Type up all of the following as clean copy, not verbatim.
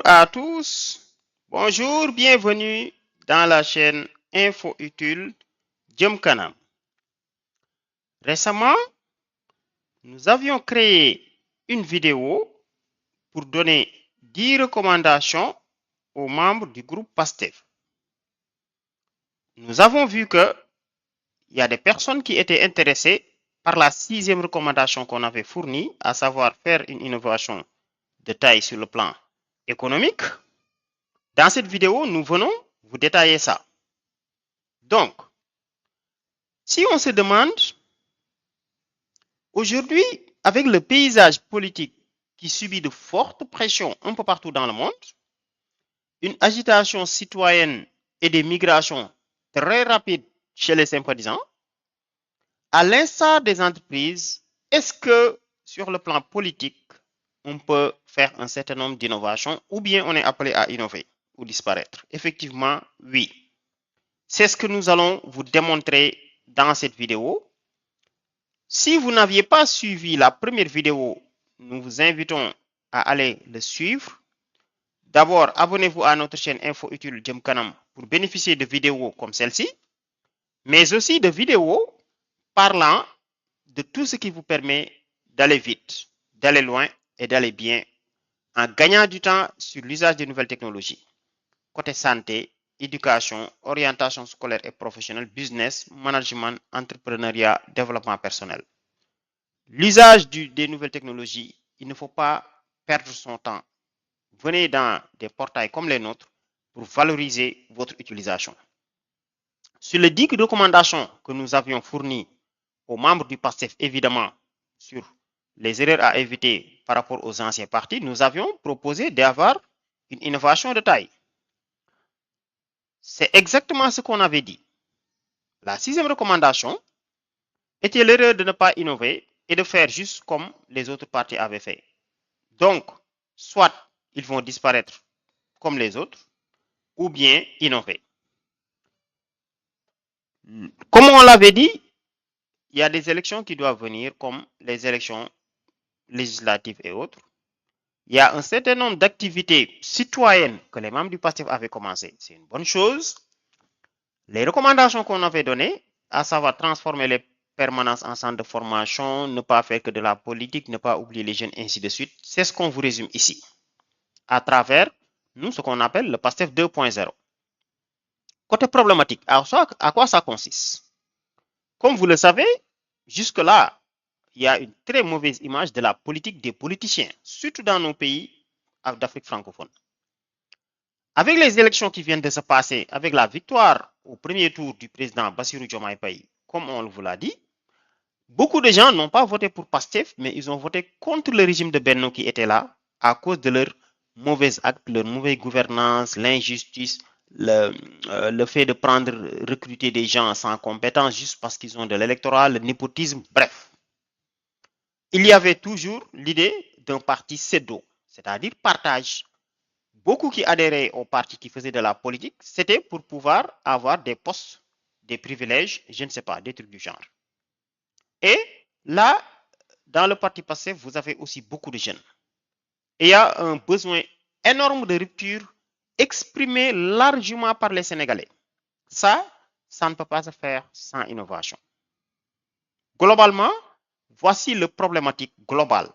à tous, bonjour, bienvenue dans la chaîne Info Utile Jëm Kanam. Récemment, nous avions créé une vidéo pour donner 10 recommandations aux membres du groupe PASTEF. Nous avons vu qu'il y a des personnes qui étaient intéressées par la 6e recommandation qu'on avait fournie, à savoir faire une innovation de taille sur le plan économique. Dans cette vidéo, nous venons vous détailler ça. Donc, si on se demande, aujourd'hui, avec le paysage politique qui subit de fortes pressions un peu partout dans le monde, une agitation citoyenne et des migrations très rapides chez les sympathisants, à l'instar des entreprises, est-ce que sur le plan politique, on peut faire un certain nombre d'innovations ou bien on est appelé à innover ou disparaître? Effectivement, oui. C'est ce que nous allons vous démontrer dans cette vidéo. Si vous n'aviez pas suivi la première vidéo, nous vous invitons à aller le suivre. D'abord, abonnez-vous à notre chaîne Info Utile Jëm Kanam pour bénéficier de vidéos comme celle-ci, mais aussi de vidéos parlant de tout ce qui vous permet d'aller vite, d'aller loin et d'aller bien en gagnant du temps sur l'usage des nouvelles technologies. Côté santé, éducation, orientation scolaire et professionnelle, business, management, entrepreneuriat, développement personnel. L'usage des nouvelles technologies, il ne faut pas perdre son temps. Venez dans des portails comme les nôtres pour valoriser votre utilisation. Sur les 10 recommandations que nous avions fournies aux membres du PASTEF, évidemment, sur les erreurs à éviter par rapport aux anciens partis, nous avions proposé d'avoir une innovation de taille. C'est exactement ce qu'on avait dit. La 6e recommandation était l'erreur de ne pas innover et de faire juste comme les autres partis avaient fait. Donc, soit ils vont disparaître comme les autres, ou bien innover. Comme on l'avait dit, il y a des élections qui doivent venir, comme les élections législatives et autres. Il y a un certain nombre d'activités citoyennes que les membres du PASTEF avaient commencé. C'est une bonne chose. Les recommandations qu'on avait données, à savoir transformer les permanences en centre de formation, ne pas faire que de la politique, ne pas oublier les jeunes, ainsi de suite, c'est ce qu'on vous résume ici, à travers nous, ce qu'on appelle le PASTEF 2.0. Côté problématique, à quoi ça consiste? Comme vous le savez, jusque-là, il y a une très mauvaise image de la politique des politiciens, surtout dans nos pays d'Afrique francophone. Avec les élections qui viennent de se passer, avec la victoire au premier tour du président Bassirou Diomaye Faye, comme on vous l'a dit, beaucoup de gens n'ont pas voté pour PASTEF, mais ils ont voté contre le régime de Benno qui était là à cause de leurs mauvais actes, leur mauvaise gouvernance, l'injustice, le fait de recruter des gens sans compétence juste parce qu'ils ont de l'électorat, le népotisme, bref. Il y avait toujours l'idée d'un parti cédo, c'est-à-dire partage. Beaucoup qui adhéraient au parti qui faisait de la politique, c'était pour pouvoir avoir des postes, des privilèges, je ne sais pas, des trucs du genre. Et là, dans le parti PASTEF, vous avez aussi beaucoup de jeunes. Et il y a un besoin énorme de rupture exprimé largement par les Sénégalais. Ça ne peut pas se faire sans innovation. Globalement, voici le problématique globale.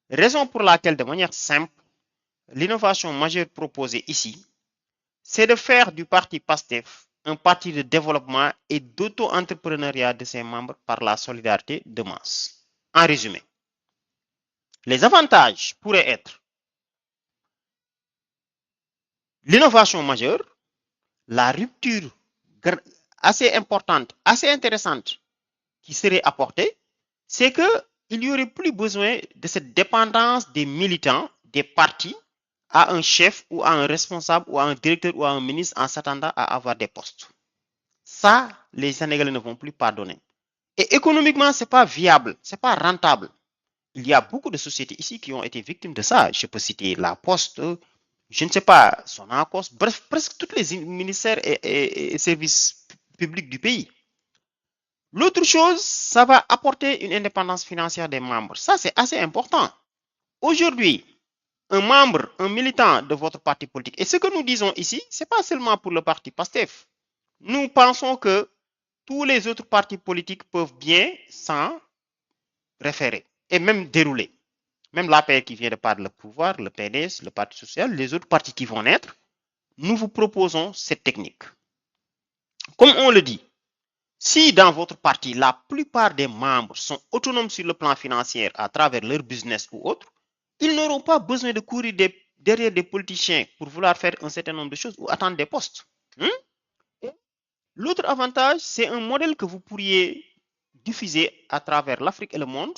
Raison pour laquelle, de manière simple, l'innovation majeure proposée ici, c'est de faire du parti PASTEF un parti de développement et d'auto-entrepreneuriat de ses membres par la solidarité de masse. En résumé, les avantages pourraient être l'innovation majeure, la rupture assez importante, assez intéressante qui serait apportée, c'est qu'il n'y aurait plus besoin de cette dépendance des militants, des partis, à un chef ou à un responsable ou à un directeur ou à un ministre en s'attendant à avoir des postes. Ça, les Sénégalais ne vont plus pardonner. Et économiquement, ce n'est pas viable, ce n'est pas rentable. Il y a beaucoup de sociétés ici qui ont été victimes de ça. Je peux citer La Poste, je ne sais pas, Sonacos, bref, presque tous les ministères et services publics du pays. L'autre chose, ça va apporter une indépendance financière des membres. Ça, c'est assez important. Aujourd'hui, un membre, un militant de votre parti politique, et ce que nous disons ici, ce n'est pas seulement pour le parti PASTEF. Nous pensons que tous les autres partis politiques peuvent bien s'en référer et même dérouler. Même l'APR qui vient de perdre le pouvoir, le PDS, le Parti social, les autres partis qui vont naître, nous vous proposons cette technique. Comme on le dit, si dans votre parti, la plupart des membres sont autonomes sur le plan financier à travers leur business ou autre, ils n'auront pas besoin de courir derrière des politiciens pour vouloir faire un certain nombre de choses ou attendre des postes. L'autre avantage, c'est un modèle que vous pourriez diffuser à travers l'Afrique et le monde.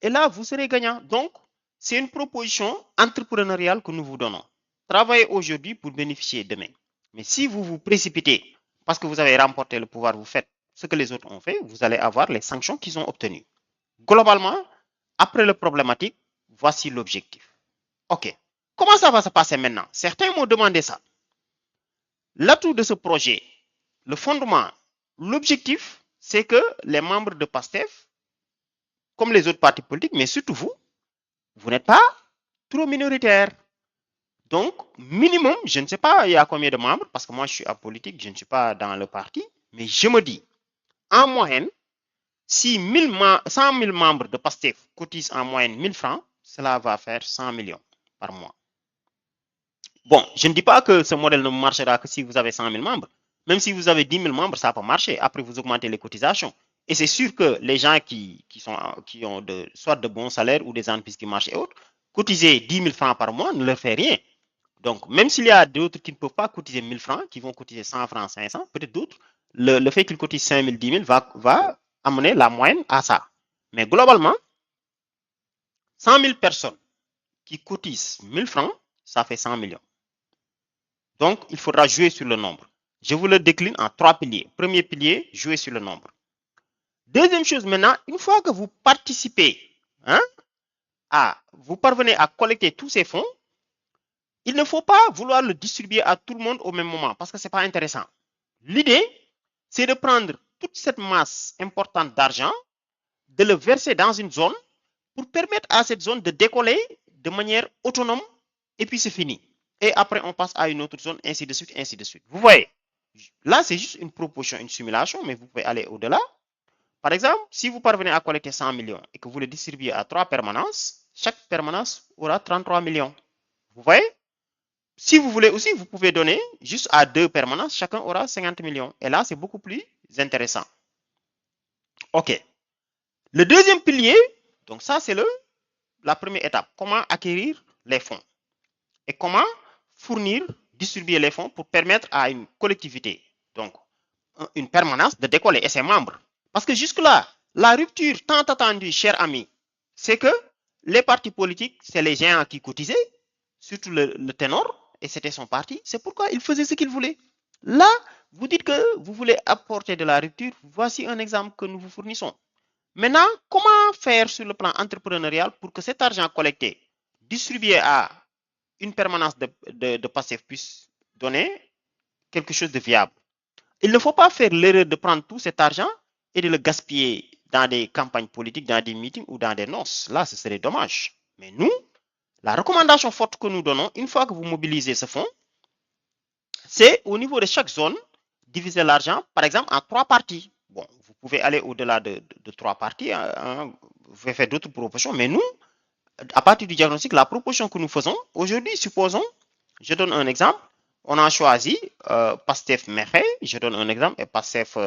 Et là, vous serez gagnant. Donc, c'est une proposition entrepreneuriale que nous vous donnons. Travaillez aujourd'hui pour bénéficier demain. Mais si vous vous précipitez parce que vous avez remporté le pouvoir, vous faites ce que les autres ont fait, vous allez avoir les sanctions qu'ils ont obtenues. Globalement, après le problématique, voici l'objectif. OK. Comment ça va se passer maintenant? Certains m'ont demandé ça. L'atout de ce projet, le fondement, l'objectif, c'est que les membres de PASTEF, comme les autres partis politiques, mais surtout vous, vous n'êtes pas trop minoritaire. Donc, minimum, je ne sais pas il y a combien de membres, parce que moi je suis apolitique, je ne suis pas dans le parti, mais je me dis, en moyenne, si 100 000 membres de PASTEF cotisent en moyenne 1000 francs, cela va faire 100 millions par mois. Bon, je ne dis pas que ce modèle ne marchera que si vous avez 100 000 membres. Même si vous avez 10 000 membres, ça peut marcher. Après, vous augmentez les cotisations. Et c'est sûr que les gens qui ont soit de bons salaires ou des entreprises qui marchent et autres, cotiser 10 000 francs par mois ne leur fait rien. Donc, même s'il y a d'autres qui ne peuvent pas cotiser 1000 francs, qui vont cotiser 100 francs, 500, peut-être d'autres, le fait qu'ils cotisent 5 000, 10 000 va amener la moyenne à ça. Mais globalement, 100 000 personnes qui cotisent 1000 francs, ça fait 100 millions. Donc, il faudra jouer sur le nombre. Je vous le décline en 3 piliers. Premier pilier, jouer sur le nombre. Deuxième chose maintenant, une fois que vous participez, vous parvenez à collecter tous ces fonds, il ne faut pas vouloir le distribuer à tout le monde au même moment parce que ce n'est pas intéressant. L'idée, c'est de prendre toute cette masse importante d'argent, de le verser dans une zone pour permettre à cette zone de décoller de manière autonome et puis c'est fini. Et après, on passe à une autre zone, ainsi de suite, ainsi de suite. Vous voyez, là, c'est juste une proposition, une simulation, mais vous pouvez aller au-delà. Par exemple, si vous parvenez à collecter 100 millions et que vous le distribuez à 3 permanences, chaque permanence aura 33 millions. Vous voyez? Si vous voulez aussi, vous pouvez donner juste à 2 permanences, chacun aura 50 millions. Et là, c'est beaucoup plus intéressant. OK. Le deuxième pilier, donc ça, c'est la première étape. Comment acquérir les fonds et comment fournir, distribuer les fonds pour permettre à une collectivité, donc une permanence, de décoller et ses membres. Parce que jusque-là, la rupture tant attendue, chers amis, c'est que les partis politiques, c'est les géants qui cotisaient, surtout le ténor, et c'était son parti. C'est pourquoi il faisait ce qu'il voulait. Là, vous dites que vous voulez apporter de la rupture. Voici un exemple que nous vous fournissons. Maintenant, comment faire sur le plan entrepreneurial pour que cet argent collecté, distribué à une permanence de PASTEF puisse donner quelque chose de viable? Il ne faut pas faire l'erreur de prendre tout cet argent et de le gaspiller dans des campagnes politiques, dans des meetings ou dans des noces. Là, ce serait dommage. Mais nous, la recommandation forte que nous donnons, une fois que vous mobilisez ce fonds, c'est au niveau de chaque zone, diviser l'argent, par exemple, en 3 parties. Bon, vous pouvez aller au-delà de 3 parties, vous pouvez faire d'autres propositions, mais nous, à partir du diagnostic, la proposition que nous faisons, aujourd'hui, supposons, je donne un exemple, on a choisi PASTEF Mekhe, je donne un exemple, et PASTEF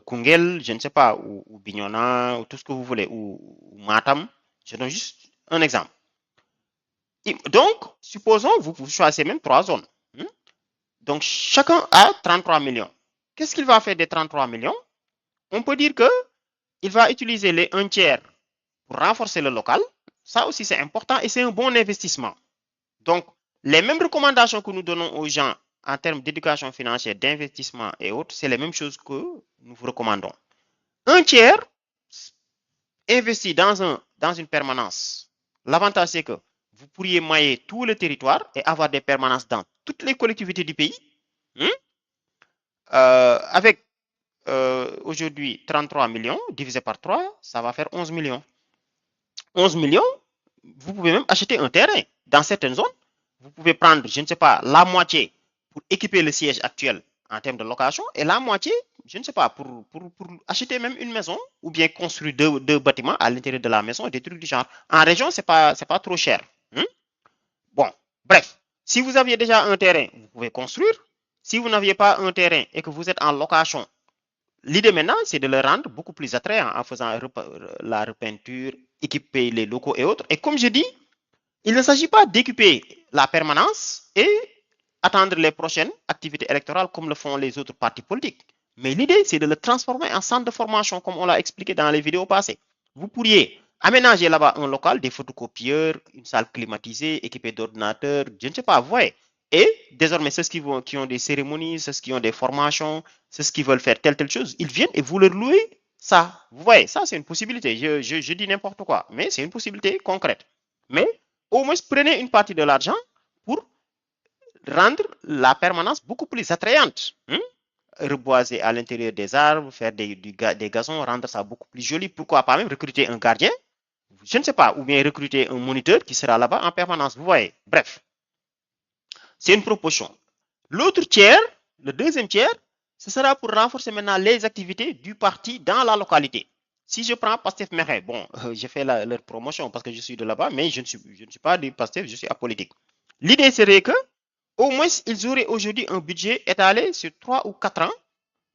Kungel, je ne sais pas, ou Bignona, ou tout ce que vous voulez, ou Matam, je donne juste un exemple. Donc, supposons, vous choisissez même 3 zones. Donc, chacun a 33 millions. Qu'est-ce qu'il va faire des 33 millions? On peut dire qu'il va utiliser les 1 tiers pour renforcer le local. Ça aussi, c'est important et c'est un bon investissement. Donc, les mêmes recommandations que nous donnons aux gens en termes d'éducation financière, d'investissement et autres, c'est les mêmes choses que nous vous recommandons. 1 tiers investi dans une permanence. L'avantage, c'est que vous pourriez mailler tout le territoire et avoir des permanences dans toutes les collectivités du pays. Avec aujourd'hui 33 millions divisé par 3, ça va faire 11 millions. 11 millions, vous pouvez même acheter un terrain. dans certaines zones, vous pouvez prendre, je ne sais pas, la moitié pour équiper le siège actuel en termes de location et la moitié, je ne sais pas, pour acheter même une maison ou bien construire deux bâtiments à l'intérieur de la maison, des trucs du genre. En région, c'est pas trop cher. Bon, bref, si vous aviez déjà un terrain, vous pouvez construire. Si vous n'aviez pas un terrain et que vous êtes en location, l'idée maintenant, c'est de le rendre beaucoup plus attrayant en faisant la repeinture, équiper les locaux et autres. Et comme je dis, il ne s'agit pas d'équiper la permanence et attendre les prochaines activités électorales comme le font les autres partis politiques. Mais l'idée, c'est de le transformer en centre de formation, comme on l'a expliqué dans les vidéos passées. Vous pourriez aménager là-bas un local, des photocopieurs, une salle climatisée, équipée d'ordinateurs, je ne sais pas, vous voyez. Et désormais, ceux qui ont des cérémonies, ceux qui ont des formations, ceux qui veulent faire telle chose, ils viennent et vous leur louez ça. Vous voyez, ça, c'est une possibilité. Je dis n'importe quoi, mais c'est une possibilité concrète. Mais au moins, prenez une partie de l'argent pour rendre la permanence beaucoup plus attrayante. Reboiser à l'intérieur des arbres, faire des gazons, rendre ça beaucoup plus joli. Pourquoi pas même recruter un gardien, je ne sais pas, ou bien recruter un moniteur qui sera là-bas en permanence. Vous voyez, bref, c'est une proposition. L'autre tiers, le deuxième tiers, ce sera pour renforcer maintenant les activités du parti dans la localité. Si je prends Pastef Mekhe, bon, j'ai fait leur promotion parce que je suis de là-bas, mais je ne suis pas du Pastef, je suis apolitique. L'idée serait que, au moins, ils auraient aujourd'hui un budget étalé sur 3 ou 4 ans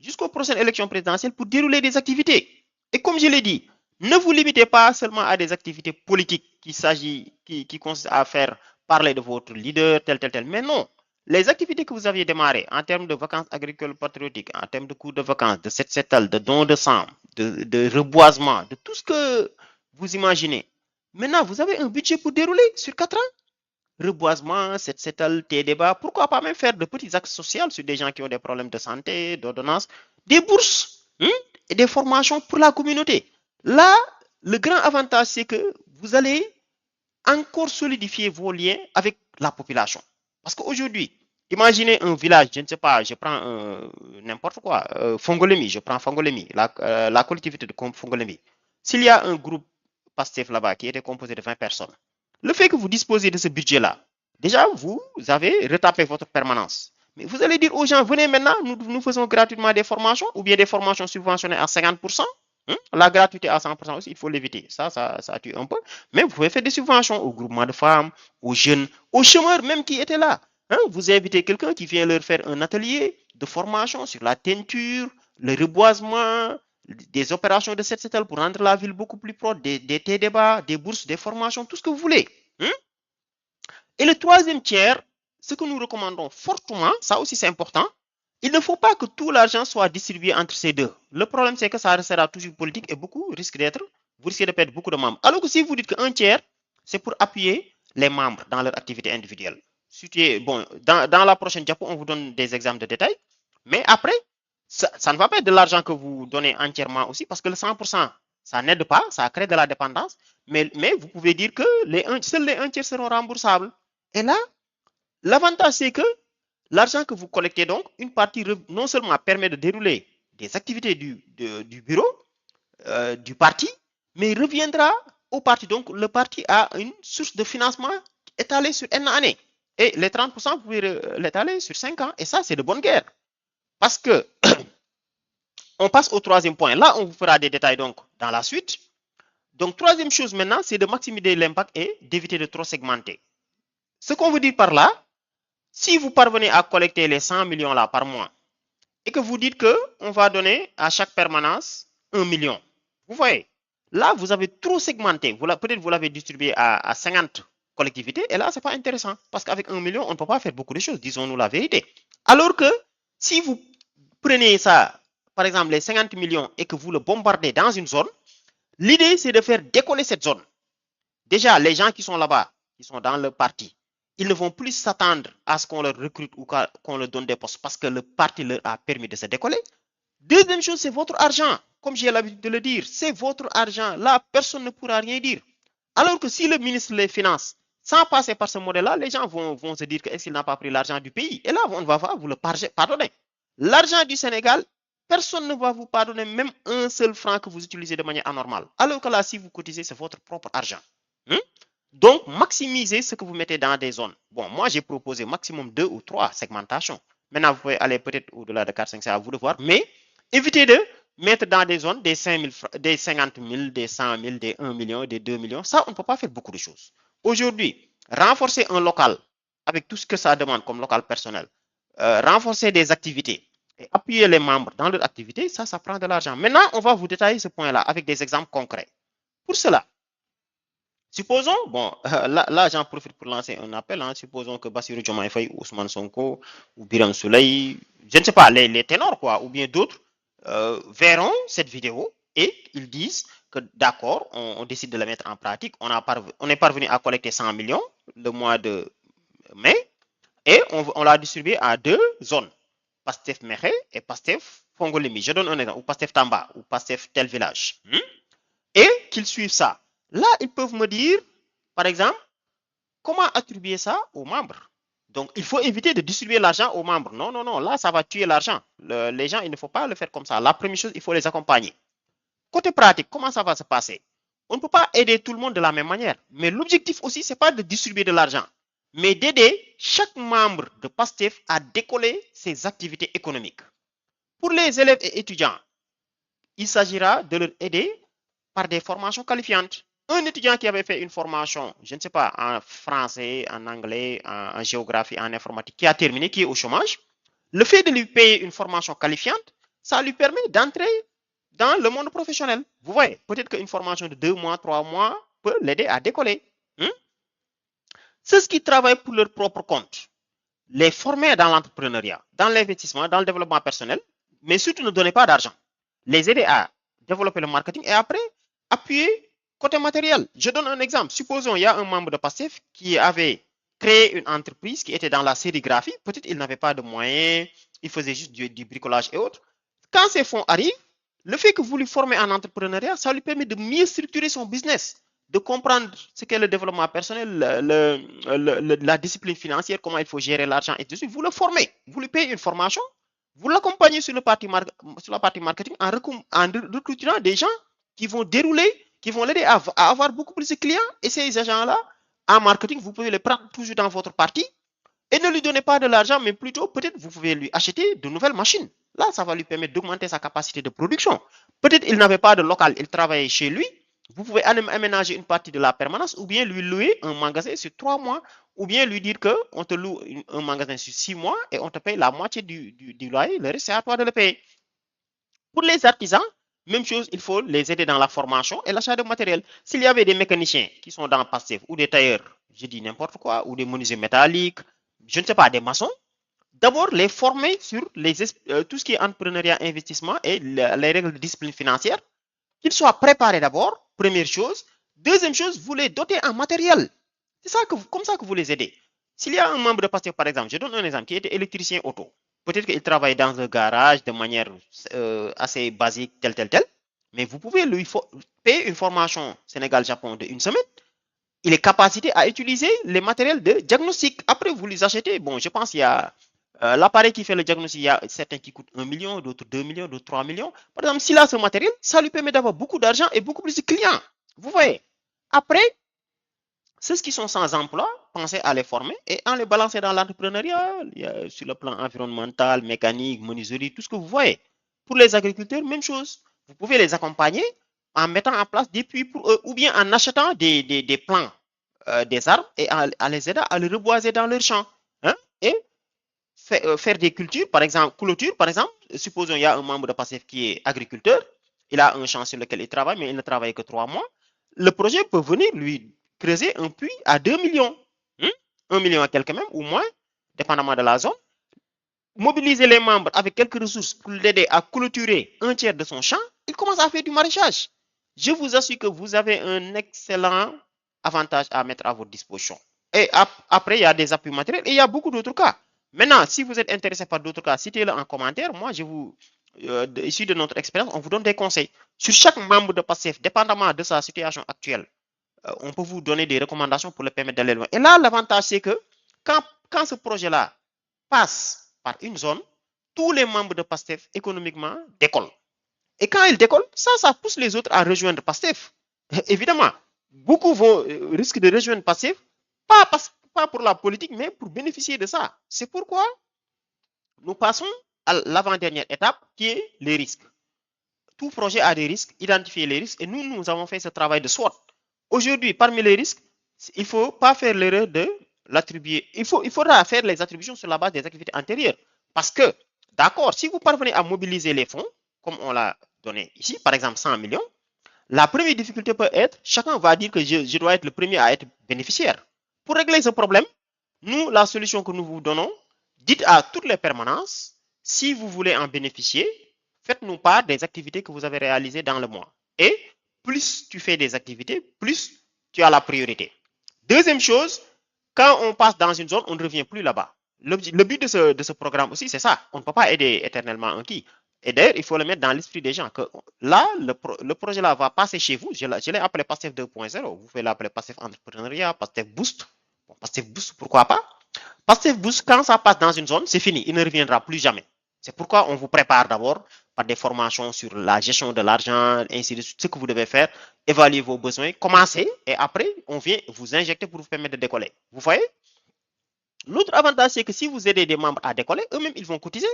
jusqu'aux prochaines élections présidentielles pour dérouler des activités. Et comme je l'ai dit, ne vous limitez pas seulement à des activités politiques qui consistent à faire parler de votre leader, tel, mais non. Les activités que vous aviez démarrées en termes de vacances agricoles patriotiques, en termes de cours de vacances, de set-setal, de dons de sang, de reboisement, de tout ce que vous imaginez. Maintenant, vous avez un budget pour dérouler sur 4 ans. Reboisement, set-setal, tes débats, pourquoi pas même faire de petits axes sociaux sur des gens qui ont des problèmes de santé, d'ordonnance, des bourses et des formations pour la communauté. Là, le grand avantage, c'est que vous allez encore solidifier vos liens avec la population. Parce qu'aujourd'hui, imaginez un village, je ne sais pas, je prends n'importe quoi, Fongolemi, je prends Fongolemi, la collectivité de Fongolemi. S'il y a un groupe Pastef là-bas qui était composé de 20 personnes, le fait que vous disposez de ce budget-là, déjà, vous avez retapé votre permanence. Mais vous allez dire aux gens, venez maintenant, nous faisons gratuitement des formations ou bien des formations subventionnées à 50%. La gratuité à 100% aussi, il faut l'éviter. Ça tue un peu. Mais vous pouvez faire des subventions aux groupements de femmes, aux jeunes, aux chômeurs même qui étaient là. Vous invitez quelqu'un qui vient leur faire un atelier de formation sur la teinture, le reboisement, des opérations de set-setal pour rendre la ville beaucoup plus propre, des débats, des bourses, des formations, tout ce que vous voulez. Et le troisième tiers, ce que nous recommandons fortement, ça aussi c'est important, il ne faut pas que tout l'argent soit distribué entre ces deux. Le problème, c'est que ça restera toujours politique et beaucoup risquent vous risquez de perdre beaucoup de membres. Alors que si vous dites qu'un tiers, c'est pour appuyer les membres dans leur activité individuelle. Bon, dans la prochaine diapo, on vous donne des exemples de détails. Mais après, ça ne va pas être de l'argent que vous donnez entièrement aussi, parce que le 100%, ça n'aide pas, ça crée de la dépendance. Mais vous pouvez dire que seuls les 1 tiers seront remboursables. Et là, l'avantage, c'est que l'argent que vous collectez, donc, une partie non seulement permet de dérouler des activités du bureau, du parti, mais reviendra au parti. Donc, le parti a une source de financement étalée sur une année. Et les 30%, vous pouvez l'étaler sur 5 ans. Et ça, c'est de bonne guerre. Parce que, on passe au troisième point. Là, on vous fera des détails donc dans la suite. Donc, troisième chose maintenant, c'est de maximiser l'impact et d'éviter de trop segmenter. Ce qu'on veut dire par là, si vous parvenez à collecter les 100 millions là par mois et que vous dites qu'on va donner à chaque permanence 1 million, vous voyez, là, vous avez trop segmenté. Peut-être vous l'avez distribué à 50 collectivités et là, ce n'est pas intéressant parce qu'avec 1 million, on ne peut pas faire beaucoup de choses, disons-nous la vérité. Alors que si vous prenez ça, par exemple, les 50 millions et que vous le bombardez dans une zone, l'idée, c'est de faire décoller cette zone. Déjà, les gens qui sont là-bas, qui sont dans le parti, ils ne vont plus s'attendre à ce qu'on leur recrute ou qu'on leur donne des postes parce que le parti leur a permis de se décoller. Deuxième chose, c'est votre argent. Comme j'ai l'habitude de le dire, c'est votre argent. Là, personne ne pourra rien dire. Alors que si le ministre les finance, sans passer par ce modèle-là, les gens vont se dire qu'il n'a pas pris l'argent du pays. Et là, on va vous le pardonner. L'argent du Sénégal, personne ne va vous pardonner même un seul franc que vous utilisez de manière anormale. Alors que là, si vous cotisez, c'est votre propre argent. Donc, maximisez ce que vous mettez dans des zones. Bon, moi, j'ai proposé maximum 2 ou 3 segmentations. Maintenant, vous pouvez aller peut-être au-delà de 4, 5, c'est à vous de voir. Mais évitez de mettre dans des zones des 5 000, des 50 000, des 100 000, des 1 million, des 2 millions. Ça, on ne peut pas faire beaucoup de choses. Aujourd'hui, renforcer un local avec tout ce que ça demande comme local personnel, renforcer des activités et appuyer les membres dans leurs activités, ça prend de l'argent. Maintenant, on va vous détailler ce point-là avec des exemples concrets. Pour cela, supposons, bon, là j'en profite pour lancer un appel, hein, supposons que Bassirou Diomaye Faye, Ousmane Sonko ou Biram Souley, je ne sais pas, les ténors quoi, ou bien d'autres, verront cette vidéo et ils disent que d'accord, on décide de la mettre en pratique, on est parvenu à collecter 100 millions le mois de mai et on l'a distribué à 2 zones, Pastef Mekhe et Pastef Fongolemi. Je donne un exemple, ou Pastef Tamba, ou Pastef tel village. Et qu'ils suivent ça. Là, ils peuvent me dire, par exemple, comment attribuer ça aux membres. Donc, il faut éviter de distribuer l'argent aux membres. Non, non, non, là, ça va tuer l'argent. Les gens, il ne faut pas le faire comme ça. La première chose, il faut les accompagner. Côté pratique, comment ça va se passer? On ne peut pas aider tout le monde de la même manière. Mais l'objectif aussi, ce n'est pas de distribuer de l'argent, mais d'aider chaque membre de PASTEF à décoller ses activités économiques. Pour les élèves et étudiants, il s'agira de leur aider par des formations qualifiantes. Un étudiant qui avait fait une formation, je ne sais pas, en français, en anglais, en géographie, en informatique, qui a terminé, qui est au chômage, le fait de lui payer une formation qualifiante, ça lui permet d'entrer dans le monde professionnel. Vous voyez, peut-être qu'une formation de 2 mois, 3 mois peut l'aider à décoller. Ceux qui travaillent pour leur propre compte, les former dans l'entrepreneuriat, dans l'investissement, dans le développement personnel, mais surtout ne donnez pas d'argent. Les aider à développer le marketing et après appuyer côté matériel. Je donne un exemple. Supposons il y a un membre de PASTEF qui avait créé une entreprise qui était dans la sérigraphie. Peut-être il n'avait pas de moyens, il faisait juste du bricolage et autres. Quand ces fonds arrivent, le fait que vous lui formez en entrepreneuriat, ça lui permet de mieux structurer son business, de comprendre ce qu'est le développement personnel, la discipline financière, comment il faut gérer l'argent et tout ça. Vous le formez, vous lui payez une formation, vous l'accompagnez sur, sur la partie marketing en recrutant des gens qui vont dérouler, qui vont l'aider à avoir beaucoup plus de clients. Et ces agents-là, en marketing, vous pouvez les prendre toujours dans votre partie et ne lui donnez pas de l'argent, mais plutôt peut-être vous pouvez lui acheter de nouvelles machines. Là, ça va lui permettre d'augmenter sa capacité de production. Peut-être il n'avait pas de local, il travaillait chez lui. Vous pouvez aménager une partie de la permanence ou bien lui louer un magasin sur 3 mois ou bien lui dire qu'on te loue un magasin sur 6 mois et on te paye la moitié du loyer, le reste c'est à toi de le payer. Pour les artisans, même chose, il faut les aider dans la formation et l'achat de matériel. S'il y avait des mécaniciens qui sont dans PASTEF ou des tailleurs, je dis n'importe quoi, ou des menuisiers métalliques, je ne sais pas, des maçons, d'abord les former sur tout ce qui est entrepreneuriat, investissement et les règles de discipline financière, qu'ils soient préparés d'abord, première chose. Deuxième chose, vous les dotez en matériel. C'est ça comme ça que vous les aidez. S'il y a un membre de PASTEF, par exemple, je donne un exemple, qui était électricien auto, peut-être qu'il travaille dans un garage de manière assez basique, tel, mais vous pouvez lui payer une formation Sénégal-Japon de 1 semaine. Il est capacité à utiliser les matériels de diagnostic. Après, vous les achetez. Bon, je pense qu'il y a l'appareil qui fait le diagnostic, il y a certains qui coûtent 1 million, d'autres 2 millions, d'autres 3 millions. Par exemple, s'il a ce matériel, ça lui permet d'avoir beaucoup d'argent et beaucoup plus de clients. Vous voyez. Après, ceux qui sont sans emploi, pensez à les former et en les balancer dans l'entrepreneuriat, sur le plan environnemental, mécanique, menuiserie, tout ce que vous voyez. Pour les agriculteurs, même chose. Vous pouvez les accompagner en mettant en place des puits pour eux ou bien en achetant des plants, des arbres et à les aider à les reboiser dans leurs champs. Hein? Et faire des cultures, par exemple, clôture, par exemple. Supposons qu'il y a un membre de PASTEF qui est agriculteur, il a un champ sur lequel il travaille, mais il ne travaille que 3 mois. Le projet peut venir lui creuser un puits à 2 millions, 1 million à quelques même, ou moins, dépendamment de la zone. Mobiliser les membres avec quelques ressources pour l'aider à clôturer un tiers de son champ, il commence à faire du maraîchage. Je vous assure que vous avez un excellent avantage à mettre à votre disposition. Et après, il y a des appuis matériels et il y a beaucoup d'autres cas. Maintenant, si vous êtes intéressé par d'autres cas, citez-le en commentaire. Moi, issu de notre expérience, on vous donne des conseils. Sur chaque membre de PASTEF, dépendamment de sa situation actuelle, on peut vous donner des recommandations pour le permettre d'aller loin. Et là, l'avantage, c'est que quand ce projet-là passe par une zone, tous les membres de PASTEF économiquement décollent. Et quand ils décollent, ça pousse les autres à rejoindre PASTEF. Évidemment, beaucoup risquent de rejoindre Pastef, pas pour la politique, mais pour bénéficier de ça. C'est pourquoi nous passons à l'avant-dernière étape qui est les risques. Tout projet a des risques, identifier les risques, et nous avons fait ce travail de SWOT. Aujourd'hui, parmi les risques, il ne faut pas faire l'erreur de l'attribuer. Il faudra faire les attributions sur la base des activités antérieures. Parce que, d'accord, si vous parvenez à mobiliser les fonds, comme on l'a donné ici, par exemple 100 millions, la première difficulté peut être, chacun va dire que je dois être le premier à être bénéficiaire. Pour régler ce problème, nous, la solution que nous vous donnons, dites à toutes les permanences, si vous voulez en bénéficier, faites-nous part des activités que vous avez réalisées dans le mois. Et plus tu fais des activités, plus tu as la priorité. Deuxième chose, quand on passe dans une zone, on ne revient plus là-bas. Le but de ce programme aussi, c'est ça. On ne peut pas aider éternellement un qui. Et d'ailleurs, il faut le mettre dans l'esprit des gens que là, le projet là va passer chez vous. Je l'ai appelé PASTEF 2.0. Vous pouvez l'appeler PASTEF Entrepreneuriat, PASTEF Boost. Bon, PASTEF Boost, pourquoi pas? PASTEF Boost, quand ça passe dans une zone, c'est fini. Il ne reviendra plus jamais. C'est pourquoi on vous prépare d'abord par des formations sur la gestion de l'argent, ainsi de suite, ce que vous devez faire, évaluer vos besoins, commencer, et après, on vient vous injecter pour vous permettre de décoller. Vous voyez? L'autre avantage, c'est que si vous aidez des membres à décoller, eux-mêmes, ils vont cotiser.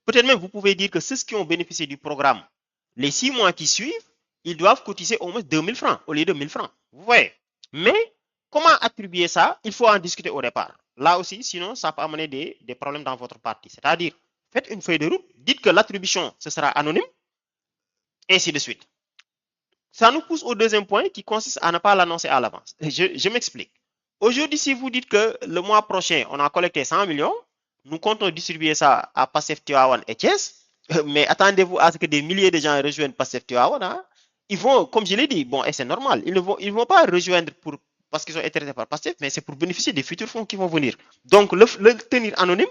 Peut-être même, vous pouvez dire que ceux qui ont bénéficié du programme, les 6 mois qui suivent, ils doivent cotiser au moins 2000 francs au lieu de 1000 francs. Vous voyez? Mais comment attribuer ça? Il faut en discuter au départ. Là aussi, sinon, ça peut amener des problèmes dans votre parti. C'est-à-dire, faites une feuille de route, dites que l'attribution, ce sera anonyme, et ainsi de suite. Ça nous pousse au deuxième point qui consiste à ne pas l'annoncer à l'avance. Je m'explique. Aujourd'hui, si vous dites que le mois prochain, on a collecté 100 millions, nous comptons distribuer ça à PASTEF Tivaouane et Thiès, mais attendez-vous à ce que des milliers de gens rejoignent PASTEF Tivaouane. Hein? Ils vont, comme je l'ai dit, bon, et c'est normal, ils ne vont pas rejoindre parce qu'ils sont intéressés par PASTEF, mais c'est pour bénéficier des futurs fonds qui vont venir. Donc, le tenir anonyme,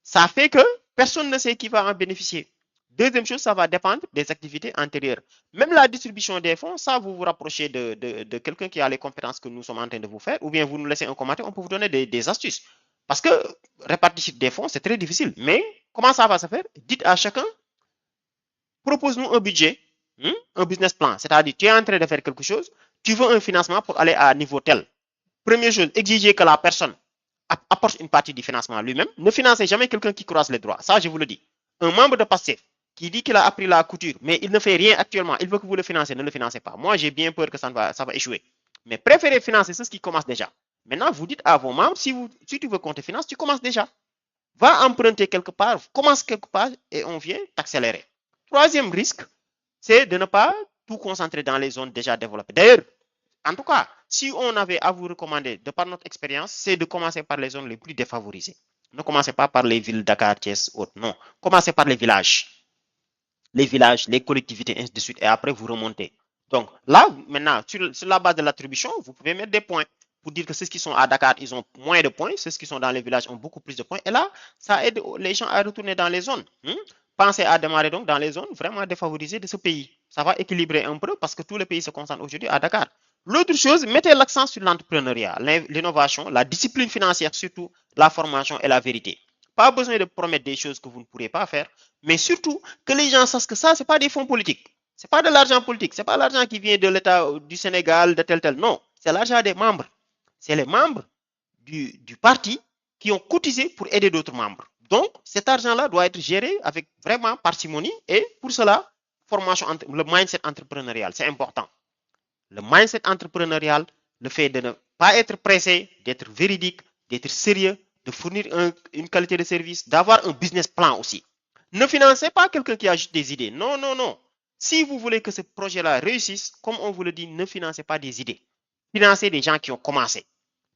ça fait que personne ne sait qui va en bénéficier. Deuxième chose, ça va dépendre des activités antérieures. Même la distribution des fonds, ça, vous vous rapprochez de quelqu'un qui a les compétences que nous sommes en train de vous faire, ou bien vous nous laissez un commentaire, on peut vous donner des astuces. Parce que répartir des fonds, c'est très difficile. Mais comment ça va se faire? Dites à chacun, propose-nous un budget, un business plan. C'est-à-dire, tu es en train de faire quelque chose, tu veux un financement pour aller à niveau tel. Première chose, exiger que la personne apporte une partie du financement lui-même. Ne financez jamais quelqu'un qui croise les droits. Ça, je vous le dis. Un membre de PASTEF qui dit qu'il a appris la couture, mais il ne fait rien actuellement, il veut que vous le financez, ne le financez pas. Moi, j'ai bien peur que ça va échouer. Mais préférez financer ceux qui commencent déjà. Maintenant, vous dites à vos membres, si tu veux qu'on te finance, tu commences déjà. Va emprunter quelque part, commence quelque part et on vient t'accélérer. Troisième risque, c'est de ne pas tout concentrer dans les zones déjà développées. D'ailleurs, en tout cas, si on avait à vous recommander, de par notre expérience, c'est de commencer par les zones les plus défavorisées. Ne commencez pas par les villes Dakar, Thiès, autres. Non. Commencez par les villages, les collectivités, ainsi de suite, et après vous remontez. Donc là, maintenant, sur la base de l'attribution, vous pouvez mettre des points pour dire que ceux qui sont à Dakar, ils ont moins de points, ceux qui sont dans les villages ont beaucoup plus de points. Et là, ça aide les gens à retourner dans les zones. Pensez à démarrer donc dans les zones vraiment défavorisées de ce pays. Ça va équilibrer un peu parce que tous les pays se concentrent aujourd'hui à Dakar. L'autre chose, mettez l'accent sur l'entrepreneuriat, l'innovation, la discipline financière, surtout la formation et la vérité. Pas besoin de promettre des choses que vous ne pourrez pas faire, mais surtout que les gens sachent que ça, ce n'est pas des fonds politiques. Ce n'est pas de l'argent politique. Ce n'est pas l'argent qui vient de l'État du Sénégal, de tel. Non, c'est l'argent des membres. C'est les membres du parti qui ont cotisé pour aider d'autres membres. Donc, cet argent-là doit être géré avec vraiment parcimonie et pour cela, formation, le mindset entrepreneurial, c'est important. Le mindset entrepreneurial, le fait de ne pas être pressé, d'être véridique, d'être sérieux, de fournir une qualité de service, d'avoir un business plan aussi. Ne financez pas quelqu'un qui a juste des idées. Non, non, non. Si vous voulez que ce projet-là réussisse, comme on vous le dit, ne financez pas des idées. Financez des gens qui ont commencé.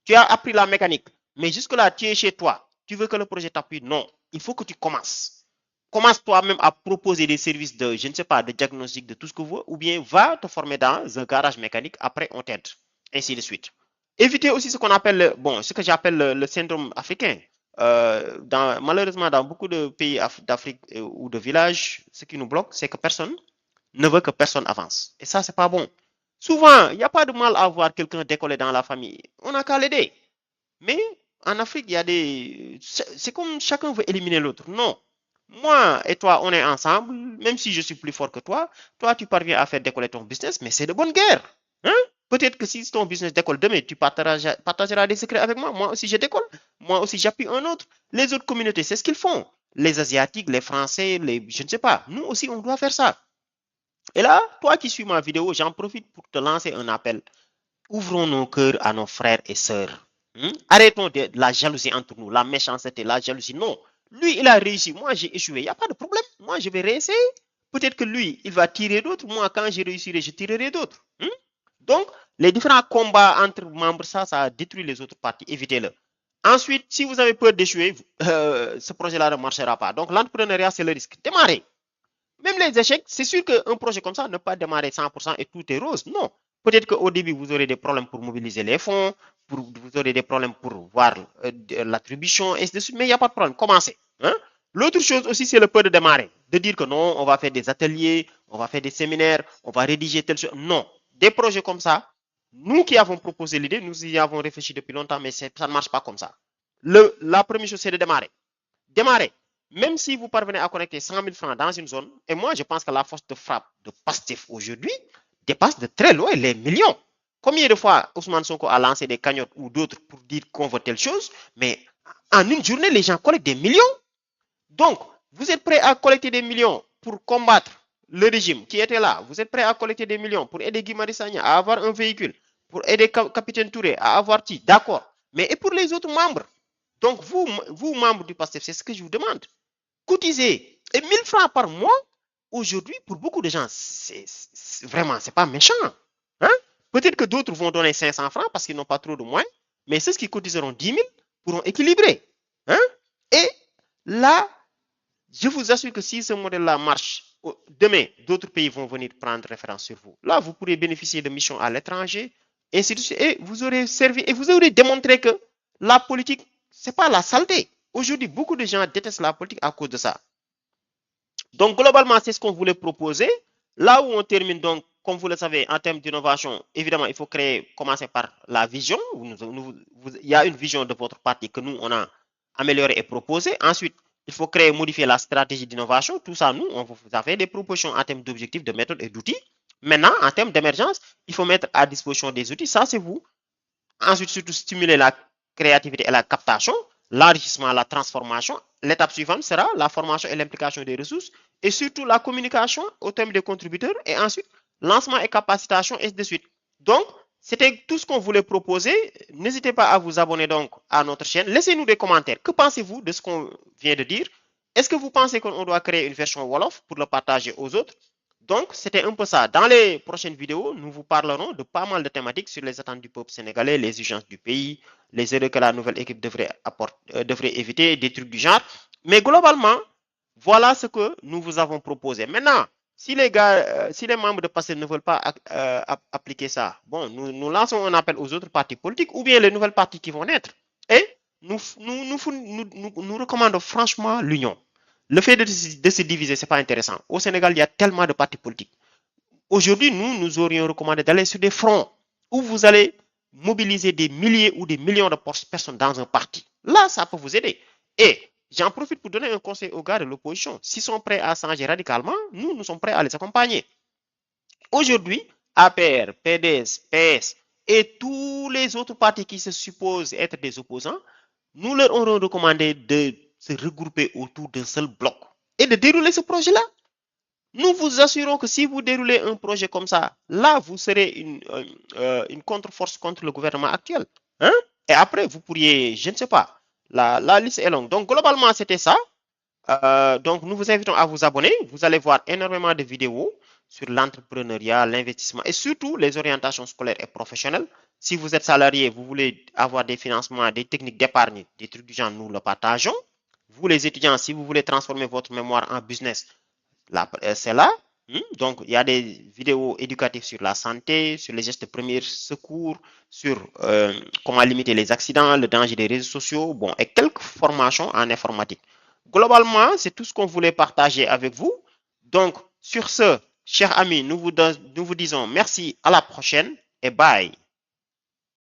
Tu as appris la mécanique, mais jusque-là, tu es chez toi. Tu veux que le projet t'appuie? Non. Il faut que tu commences. Commence toi-même à proposer des services de, je ne sais pas, de diagnostic, de tout ce que vous voulez, ou bien va te former dans un garage mécanique, après on t'aide, ainsi de suite. Évitez aussi ce qu'on appelle, bon, ce que j'appelle le syndrome africain. Malheureusement, dans beaucoup de pays d'Afrique ou de villages, ce qui nous bloque, c'est que personne ne veut que personne avance. Et ça, c'est pas bon. Souvent, il n'y a pas de mal à voir quelqu'un décoller dans la famille. On n'a qu'à l'aider. Mais en Afrique, il y a des... C'est comme chacun veut éliminer l'autre. Non. Moi et toi, on est ensemble, même si je suis plus fort que toi, tu parviens à faire décoller ton business, mais c'est de bonne guerre. Hein? Peut-être que si ton business décolle demain, tu partageras des secrets avec moi. Moi aussi, je décolle. Moi aussi, j'appuie un autre. Les autres communautés, c'est ce qu'ils font. Les Asiatiques, les Français, je ne sais pas. Nous aussi, on doit faire ça. Et là, toi qui suis ma vidéo, j'en profite pour te lancer un appel. Ouvrons nos cœurs à nos frères et sœurs. Arrêtons la jalousie entre nous, la méchanceté, la jalousie. Non. Lui, il a réussi. Moi, j'ai échoué. Il n'y a pas de problème. Moi, je vais réessayer. Peut-être que lui, il va tirer d'autres. Moi, quand je réussirai, je tirerai d'autres. Donc, les différents combats entre membres, ça détruit les autres parties. Évitez-le. Ensuite, si vous avez peur d'échouer, ce projet-là ne marchera pas. Donc, l'entrepreneuriat, c'est le risque. Démarrez. Même les échecs, c'est sûr qu'un projet comme ça ne peut pas démarrer 100% et tout est rose. Non. Peut-être qu'au début, vous aurez des problèmes pour mobiliser les fonds, vous aurez des problèmes pour voir l'attribution, et ainsi de suite, mais il n'y a pas de problème. Commencez. L'autre chose aussi, c'est le peur de démarrer. De dire que non, on va faire des ateliers, on va faire des séminaires, on va rédiger telle chose. Non. Des projets comme ça, nous qui avons proposé l'idée, nous y avons réfléchi depuis longtemps, mais ça ne marche pas comme ça. La première chose, c'est de démarrer. Démarrer. Même si vous parvenez à connecter 100 000 francs dans une zone, et moi je pense que la force de frappe de Pastef aujourd'hui dépasse de très loin les millions. Combien de fois Ousmane Sonko a lancé des cagnottes ou d'autres pour dire qu'on veut telle chose, mais en une journée, les gens collectent des millions. Donc, vous êtes prêt à collecter des millions pour combattre le régime qui était là. Vous êtes prêt à collecter des millions pour aider Guy Marius Sagna à avoir un véhicule, pour aider Capitaine Touré à avoir ti. D'accord. Mais et pour les autres membres? Donc, vous membres du PASTEF, c'est ce que je vous demande. Cotiser. Et 1000 francs par mois, aujourd'hui, pour beaucoup de gens, vraiment, c'est pas méchant. Hein? Peut-être que d'autres vont donner 500 francs parce qu'ils n'ont pas trop de moyens, mais ceux qui cotiseront 10 000 pourront équilibrer. Hein? Et là, je vous assure que si ce modèle-là marche, demain, d'autres pays vont venir prendre référence sur vous. Là, vous pourrez bénéficier de missions à l'étranger, ainsi de suite, et vous aurez servi, et vous aurez démontré que la politique, c'est pas la saleté. Aujourd'hui, beaucoup de gens détestent la politique à cause de ça. Donc, globalement, c'est ce qu'on voulait proposer. Là où on termine, donc, comme vous le savez, en termes d'innovation, évidemment, il faut commencer par la vision. Il y a une vision de votre parti que nous, on a améliorée et proposée. Ensuite, il faut modifier la stratégie d'innovation. Tout ça, nous, on vous a fait des propositions en termes d'objectifs, de méthodes et d'outils. Maintenant, en termes d'émergence, il faut mettre à disposition des outils. Ça, c'est vous. Ensuite, surtout, stimuler la créativité et la captation, l'enrichissement, la transformation. L'étape suivante sera la formation et l'implication des ressources et surtout la communication au terme des contributeurs et ensuite lancement et capacitation et de suite. Donc, c'était tout ce qu'on voulait proposer. N'hésitez pas à vous abonner donc à notre chaîne. Laissez-nous des commentaires. Que pensez-vous de ce qu'on vient de dire? Est-ce que vous pensez qu'on doit créer une version Wolof pour le partager aux autres? Donc, c'était un peu ça. Dans les prochaines vidéos, nous vous parlerons de pas mal de thématiques sur les attentes du peuple sénégalais, les urgences du pays, les erreurs que la nouvelle équipe devrait éviter, des trucs du genre. Mais globalement, voilà ce que nous vous avons proposé. Maintenant, si les gars, si les membres de PASTEF ne veulent pas appliquer ça, bon, nous lançons un appel aux autres partis politiques ou bien les nouvelles partis qui vont naître. Et nous recommandons franchement l'union. Le fait de se diviser, ce n'est pas intéressant. Au Sénégal, il y a tellement de partis politiques. Aujourd'hui, nous aurions recommandé d'aller sur des fronts où vous allez mobiliser des milliers ou des millions de personnes dans un parti. Là, ça peut vous aider. Et j'en profite pour donner un conseil aux gars de l'opposition. S'ils sont prêts à changer radicalement, nous sommes prêts à les accompagner. Aujourd'hui, APR, PDS, PS et tous les autres partis qui se supposent être des opposants, nous leur aurons recommandé de se regrouper autour d'un seul bloc et de dérouler ce projet-là. Nous vous assurons que si vous déroulez un projet comme ça, là, vous serez une contre-force contre le gouvernement actuel. Hein? Et après, vous pourriez, je ne sais pas, la liste est longue. Donc, globalement, c'était ça. Donc, nous vous invitons à vous abonner. Vous allez voir énormément de vidéos sur l'entrepreneuriat, l'investissement et surtout les orientations scolaires et professionnelles. Si vous êtes salarié, vous voulez avoir des financements, des techniques d'épargne, des trucs du genre, nous le partageons. Vous, les étudiants, si vous voulez transformer votre mémoire en business, c'est là. Donc, il y a des vidéos éducatives sur la santé, sur les gestes de premier secours, sur comment limiter les accidents, le danger des réseaux sociaux, bon, et quelques formations en informatique. Globalement, c'est tout ce qu'on voulait partager avec vous. Donc, sur ce, chers amis, nous vous disons merci, à la prochaine et bye.